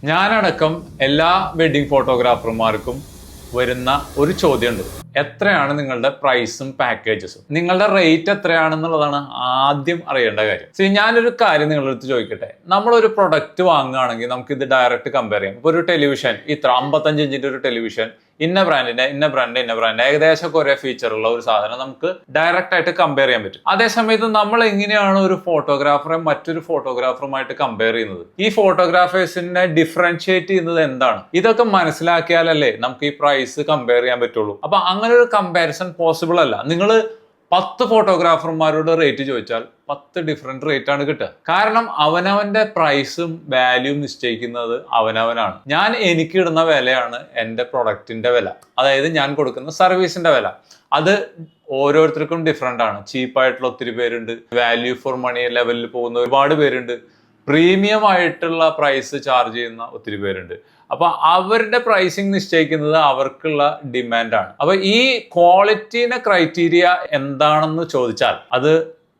ഞാനടക്കം എല്ലാ വെഡിങ് ഫോട്ടോഗ്രാഫർമാർക്കും വരുന്ന ഒരു ചോദ്യമുണ്ട്. എത്രയാണ് നിങ്ങളുടെ പ്രൈസും പാക്കേജസും? നിങ്ങളുടെ റേറ്റ് എത്രയാണെന്നുള്ളതാണ് ആദ്യം അറിയേണ്ട കാര്യം. ഞാനൊരു കാര്യം നിങ്ങളുടെ അടുത്ത് ചോദിക്കട്ടെ. നമ്മളൊരു പ്രൊഡക്റ്റ് വാങ്ങുകയാണെങ്കിൽ നമുക്ക് ഇത് ഡയറക്റ്റ് കമ്പയർ ചെയ്യാം. ഇപ്പോൾ ഒരു ടെലിവിഷൻ, ഇത്ര 55 ഇഞ്ചിന്റെ ഒരു ടെലിവിഷൻ, ഇന്ന ബ്രാൻഡ് ഏകദേശം ഒരേ ഫീച്ചറുള്ള ഒരു സാധനം നമുക്ക് ഡയറക്റ്റ് ആയിട്ട് കമ്പയർ ചെയ്യാൻ പറ്റും. അതേസമയത്ത് നമ്മൾ എങ്ങനെയാണ് ഒരു ഫോട്ടോഗ്രാഫറെ മറ്റൊരു ഫോട്ടോഗ്രാഫറുമായിട്ട് കമ്പയർ ചെയ്യുന്നത്? ഈ ഫോട്ടോഗ്രാഫേഴ്സിനെ ഡിഫറൻഷിയേറ്റ് ചെയ്യുന്നത് എന്താണ്? ഇതൊക്കെ മനസ്സിലാക്കിയാലല്ലേ നമുക്ക് ഈ പ്രൈസ് കമ്പയർ ചെയ്യാൻ പറ്റുള്ളൂ. അപ്പൊ അങ്ങനെ ഒരു കമ്പാരിസൺ പോസിബിൾ അല്ല. നിങ്ങൾ 10 ഫോട്ടോഗ്രാഫർമാരോട് റേറ്റ് ചോദിച്ചാൽ 10 ഡിഫറെന്റ് റേറ്റ് ആണ് കിട്ടുക. കാരണം അവനവന്റെ പ്രൈസും വാല്യൂം നിശ്ചയിക്കുന്നത് അവനവനാണ്. ഞാൻ എനിക്ക് ഇടുന്ന വിലയാണ് എൻ്റെ പ്രൊഡക്റ്റിന്റെ വില, അതായത് ഞാൻ കൊടുക്കുന്ന സർവീസിന്റെ വില. അത് ഓരോരുത്തർക്കും ഡിഫറെന്റ് ആണ്. ചീപ്പായിട്ടുള്ള ഒത്തിരി പേരുണ്ട്, വാല്യൂ ഫോർ മണി ലെവലിൽ പോകുന്ന ഒരുപാട് പേരുണ്ട്, പ്രീമിയം ആയിട്ടുള്ള പ്രൈസ് ചാർജ് ചെയ്യുന്ന ഒത്തിരി പേരുണ്ട്. അപ്പൊ അവരുടെ പ്രൈസിങ് നിശ്ചയിക്കുന്നത് അവർക്കുള്ള ഡിമാൻഡാണ്. അപ്പൊ ഈ ക്വാളിറ്റീനെ ക്രൈറ്റീരിയ എന്താണെന്ന് ചോദിച്ചാൽ അത്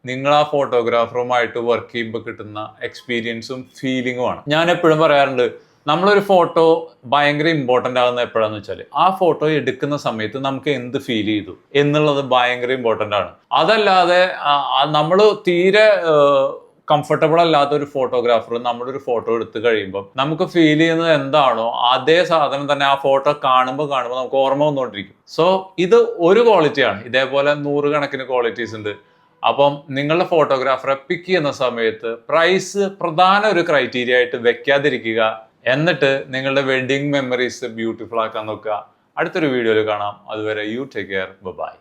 നിങ്ങൾ ആ ഫോട്ടോഗ്രാഫറുമായിട്ട് വർക്ക് ചെയ്യുമ്പോൾ കിട്ടുന്ന എക്സ്പീരിയൻസും ഫീലിംഗുമാണ്. ഞാൻ എപ്പോഴും പറയാറുണ്ട്, നമ്മളൊരു ഫോട്ടോ ഭയങ്കര ഇമ്പോർട്ടൻ്റ് ആകുന്ന എപ്പോഴാന്ന് വെച്ചാൽ ആ ഫോട്ടോ എടുക്കുന്ന സമയത്ത് നമുക്ക് എന്ത് ഫീൽ ചെയ്തു എന്നുള്ളത് ഭയങ്കര ഇമ്പോർട്ടൻ്റ് ആണ്. അതല്ലാതെ നമ്മൾ തീരെ കംഫർട്ടബിൾ അല്ലാത്ത ഒരു ഫോട്ടോഗ്രാഫർ നമ്മുടെ ഒരു ഫോട്ടോ എടുത്തു കഴിയുമ്പോൾ നമുക്ക് ഫീൽ ചെയ്യുന്നത് എന്താണോ അതേ സാധനം തന്നെ ആ ഫോട്ടോ കാണുമ്പോൾ നമുക്ക് ഓർമ്മ വന്നുകൊണ്ടിരിക്കും. സോ ഇത് ഒരു ക്വാളിറ്റിയാണ്. ഇതേപോലെ 100 കണക്കിന് ക്വാളിറ്റീസ് ഉണ്ട്. അപ്പം നിങ്ങളുടെ ഫോട്ടോഗ്രാഫറെ പിക്ക് ചെയ്യുന്ന സമയത്ത് പ്രൈസ് പ്രധാന ഒരു ക്രൈറ്റീരിയ ആയിട്ട് വെക്കാതിരിക്കുക. എന്നിട്ട് നിങ്ങളുടെ വെഡിങ് മെമ്മറീസ് ബ്യൂട്ടിഫുൾ ആക്കാൻ നോക്കുക. അടുത്തൊരു വീഡിയോയിൽ കാണാം. അതുവരെ യു ടേക്ക് കെയർ. ബൈ.